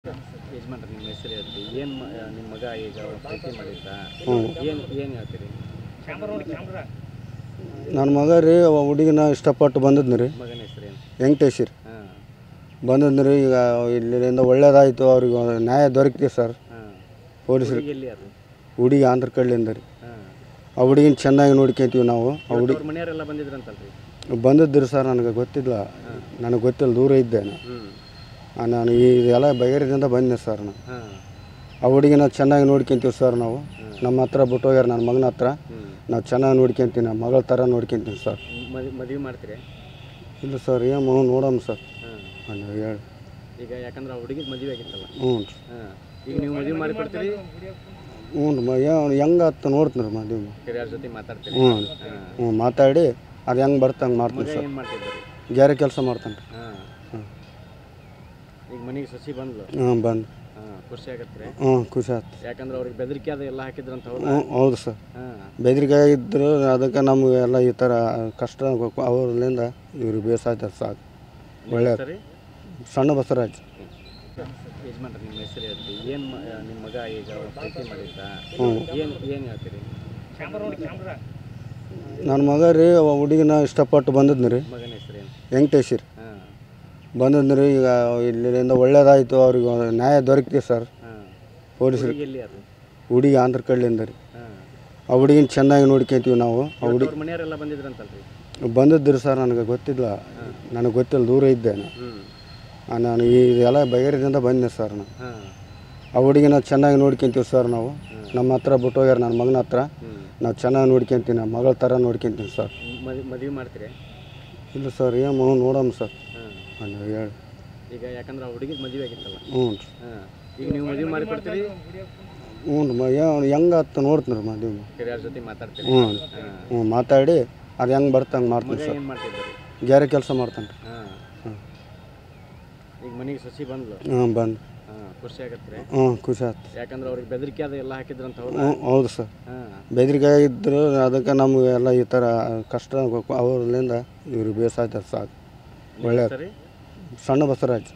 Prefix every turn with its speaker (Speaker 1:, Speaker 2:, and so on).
Speaker 1: ಯಜಮಾನ್ರೆ ನಿಮ್ಮ ಹೆಸರು ಹೇಳ್ತೀವಿ ಏನು ನಿಮ್ಮ ಮಗ ಈಗ ಪ್ರೀತಿ ಮಾಡಿದ್ದ ಏನು ಹೇಳ್ತೀರಿ?
Speaker 2: ನನ್ನ ಮಗ ರೀ ಹುಡುಗಿನ ಇಷ್ಟಪಟ್ಟು ಬಂದದ್ನಿ ರೀ.
Speaker 1: ಮಗನ ಹೆಸರೇನು?
Speaker 2: ವೆಂಕಟೇಶ್ ರೀ.
Speaker 1: ಹಾಂ
Speaker 2: ಬಂದದ್ನಿ ರೀ. ಈಗ ಇಲ್ಲಿಂದ ಒಳ್ಳೇದಾಯಿತು, ಅವ್ರಿಗೆ ನ್ಯಾಯ ದೊರಕಿದೆ ಸರ್.
Speaker 1: ಹಾಂ
Speaker 2: ಪೊಲೀಸರು
Speaker 1: ಎಲ್ಲಿ ಅದು?
Speaker 2: ಹುಡುಗಿ ಆಂಧ್ರ ಕಡೆಯಿಂದ ರೀ.
Speaker 1: ಹಾಂ
Speaker 2: ಆ ಹುಡುಗಿನ ಚೆನ್ನಾಗಿ ನೋಡ್ಕೊಂತೀವಿ ನಾವು. ಆ ಹುಡುಗಿ
Speaker 1: ಅವ್ರ ಮನೆಯವರೆಲ್ಲ ಬಂದಿದ್ರಂತಲ್ರಿ?
Speaker 2: ಬಂದದ್ರಿ ಸರ್. ನನಗೆ ಗೊತ್ತಿಲ್ಲ, ನನಗೆ ಗೊತ್ತಿಲ್ಲ, ದೂರ ಇದ್ದೆ ನಾನು. ಇದೆಲ್ಲ ಬಗೆಹರಿದಿಂದ ಬಂದೆ ಸರ್ ನಾನು.
Speaker 1: ಹಾಂ
Speaker 2: ಆ ಹುಡುಗಿನ ಚೆನ್ನಾಗಿ ನೋಡ್ಕೊಂತೀವಿ ಸರ್ ನಾವು. ನಮ್ಮ ಹತ್ರ ಬಿಟ್ಟು ಹೋಗ್ಯಾರ ನನ್ನ ಮಗನ ಹತ್ರ. ನಾವು ಚೆನ್ನಾಗಿ ನೋಡ್ಕೊಂತೀನಿ, ನಮ್ಮ ಮಗಳ ಥರ ನೋಡ್ಕೊಂತೀನಿ ಸರ್.
Speaker 1: ಮದುವೆ ಮಾಡ್ತೀರಿ?
Speaker 2: ಇಲ್ಲ ಸರ್, ಏನು ನೋಡಮ್ಮ ಸರ್.
Speaker 1: ಹಾಂ
Speaker 2: ಹೇಳಿ.
Speaker 1: ಈಗ ಯಾಕಂದ್ರೆ ಆ ಹುಡುಗಿಗೆ ಮದುವೆ ಆಗಿತ್ತಲ್ಲ?
Speaker 2: ಹ್ಞೂ ರೀ.
Speaker 1: ಹಾಂ ಈಗ ನೀವು ಮದುವೆ ಮಾಡಿ ಕೊಡ್ತೀರಿ?
Speaker 2: ಹ್ಞೂ ರೀ. ಹೆಂಗೆ ಹತ್ತು ನೋಡ್ತೀನಿ ರೀ ಮದುವೆ.
Speaker 1: ಹಿರಿಯರ ಜೊತೆ ಮಾತಾಡ್ತೀರಿ?
Speaker 2: ಹ್ಞೂ ಮಾತಾಡಿ ಅದು ಹೆಂಗೆ ಬರ್ತ ಹಂಗೆ ಮಾಡ್ತೀನಿ ಸರ್.
Speaker 1: ಏನು ಮಾಡ್ತಿದ್ದೀರಿ?
Speaker 2: ಗ್ಯಾರೆ ಕೆಲಸ ಮಾಡ್ತಾನೆ ರೀ.
Speaker 1: ಹಾಂ ಈಗ ಮನೆಗೆ ಸಸಿ ಬಂದ್ಲು?
Speaker 2: ಬಂದು.
Speaker 1: ಹಾಂ ಖುಷಿ ಆಗತ್ತೆ?
Speaker 2: ಖುಷಿ ಆಯ್ತು.
Speaker 1: ಯಾಕಂದ್ರೆ ಅವ್ರಿಗೆ ಬೆದರಿಕೆ ಅದು ಎಲ್ಲ ಹಾಕಿದ್ರಂತ?
Speaker 2: ಹೌದು ಸರ್.
Speaker 1: ಹಾಂ
Speaker 2: ಬೆದರಿಕೆ ಇದ್ದರು, ಅದಕ್ಕೆ ನಮಗೆ ಎಲ್ಲ ಈ ಥರ ಕಷ್ಟ ಅವ್ರಲ್ಲಿಂದ ಇವ್ರಿಗೆ ಬೇಸಾಯ್ತದೆ ಸಾಕು. ಒಳ್ಳೆ
Speaker 1: ಸರಿ.
Speaker 2: ಸಣ್ಣ ಬಸವರಾಜ್.
Speaker 1: ಯಜಮಾನ್ರೆ ನಿಮ್ಮ ಹೆಸರು ಹೇಳ್ತೀವಿ ಏನು ನಿಮ್ಮ ಮಗ ಈಗ ಪ್ರೀತಿ ಮಾಡಿದ್ದ ಏನು ಹೇಳ್ತೀರಿ?
Speaker 2: ನನ್ನ ಮಗ ರೀ ಹುಡುಗಿನ ಇಷ್ಟಪಟ್ಟು ಬಂದದ್ನಿ ರೀ.
Speaker 1: ಮಗನ ಹೆಸರೇನು?
Speaker 2: ವೆಂಕಟೇಶ್ ರೀ.
Speaker 1: ಹಾಂ
Speaker 2: ಬಂದದ್ನಿ ರೀ. ಈಗ ಇಲ್ಲಿಂದ ಒಳ್ಳೇದಾಯಿತು, ಅವ್ರಿಗೆ ನ್ಯಾಯ ದೊರಕಿದೆ ಸರ್.
Speaker 1: ಹಾಂ
Speaker 2: ಪೊಲೀಸರು
Speaker 1: ಎಲ್ಲಿ ಅದು?
Speaker 2: ಹುಡುಗಿ ಆಂಧ್ರ ಕಡೆಯಿಂದ ರೀ.
Speaker 1: ಹಾಂ
Speaker 2: ಆ ಹುಡುಗಿನ ಚೆನ್ನಾಗಿ ನೋಡ್ಕೊಂತೀವಿ ನಾವು. ಆ ಹುಡುಗಿ
Speaker 1: ಅವ್ರ ಮನೆಯವರೆಲ್ಲ ಬಂದಿದ್ರಂತಲ್ರಿ?
Speaker 2: ಬಂದದ್ರಿ ಸರ್. ನನಗೆ ಗೊತ್ತಿಲ್ಲ, ನನಗೆ ಗೊತ್ತಿಲ್ಲ, ದೂರ ಇದ್ದೆ ನಾನು. ಇದೆಲ್ಲ ಬಗೆಹರಿದಿಂದ ಬಂದೆ ಸರ್ ನಾನು.
Speaker 1: ಹಾಂ
Speaker 2: ಆ ಹುಡುಗಿನ ಚೆನ್ನಾಗಿ ನೋಡ್ಕೊಂತೀವಿ ಸರ್ ನಾವು. ನಮ್ಮ ಹತ್ರ ಬಿಟ್ಟು ಹೋಗ್ಯಾರ ನನ್ನ ಮಗನ ಹತ್ರ. ನಾವು ಚೆನ್ನಾಗಿ ನೋಡ್ಕೊಂತೀನಿ, ನಮ್ಮ ಮಗಳ ಥರ ನೋಡ್ಕೊಂತೀನಿ ಸರ್.
Speaker 1: ಮದುವೆ ಮಾಡ್ತೀರಿ?
Speaker 2: ಇಲ್ಲ ಸರ್, ಏನು ನೋಡಮ್ಮ ಸರ್.
Speaker 1: ಹಾಂ
Speaker 2: ಹೇಳಿ.
Speaker 1: ಈಗ ಯಾಕಂದ್ರೆ ಆ ಹುಡುಗಿಗೆ ಮದುವೆ ಆಗಿತ್ತಲ್ಲ?
Speaker 2: ಹ್ಞೂ ರೀ.
Speaker 1: ಹಾಂ ಈಗ ನೀವು ಮದುವೆ ಮಾಡಿ ಕೊಡ್ತೀರಿ?
Speaker 2: ಹ್ಞೂ ರೀ. ಹೆಂಗೆ ಹತ್ತು ನೋಡ್ತೀನಿ ರೀ ಮದುವೆ.
Speaker 1: ಹಿರಿಯರ ಜೊತೆ ಮಾತಾಡ್ತೀರಿ?
Speaker 2: ಹ್ಞೂ ಮಾತಾಡಿ ಅದು ಹೆಂಗೆ ಬರ್ತ ಹಂಗೆ ಮಾಡ್ತೀನಿ ಸರ್.
Speaker 1: ಏನು ಮಾಡ್ತಿದ್ದೀರಿ?
Speaker 2: ಗ್ಯಾರೆ ಕೆಲಸ ಮಾಡ್ತಾನೆ ರೀ.
Speaker 1: ಹಾಂ ಈಗ ಮನೆಗೆ ಸಸಿ ಬಂದ್ಲು?
Speaker 2: ಬಂದು.
Speaker 1: ಹಾಂ ಖುಷಿ ಆಗತ್ತೆ?
Speaker 2: ಖುಷಿ ಆಯ್ತು.
Speaker 1: ಯಾಕಂದ್ರೆ ಅವ್ರಿಗೆ ಬೆದರಿಕೆ ಅದು ಎಲ್ಲ ಹಾಕಿದ್ರಂತ?
Speaker 2: ಹೌದು ಸರ್.
Speaker 1: ಹಾಂ
Speaker 2: ಬೆದರಿಕೆ ಇದ್ದರು, ಅದಕ್ಕೆ ನಮಗೆ ಎಲ್ಲ ಈ ಥರ ಕಷ್ಟ ಅವ್ರಲ್ಲಿಂದ ಇವ್ರಿಗೆ ಬೇಸಾಯ್ತದೆ ಸಾಕು. ಒಳ್ಳೆ
Speaker 1: ಸರಿ.
Speaker 2: ಸಣ್ಣ ಬಸವರಾಜ್.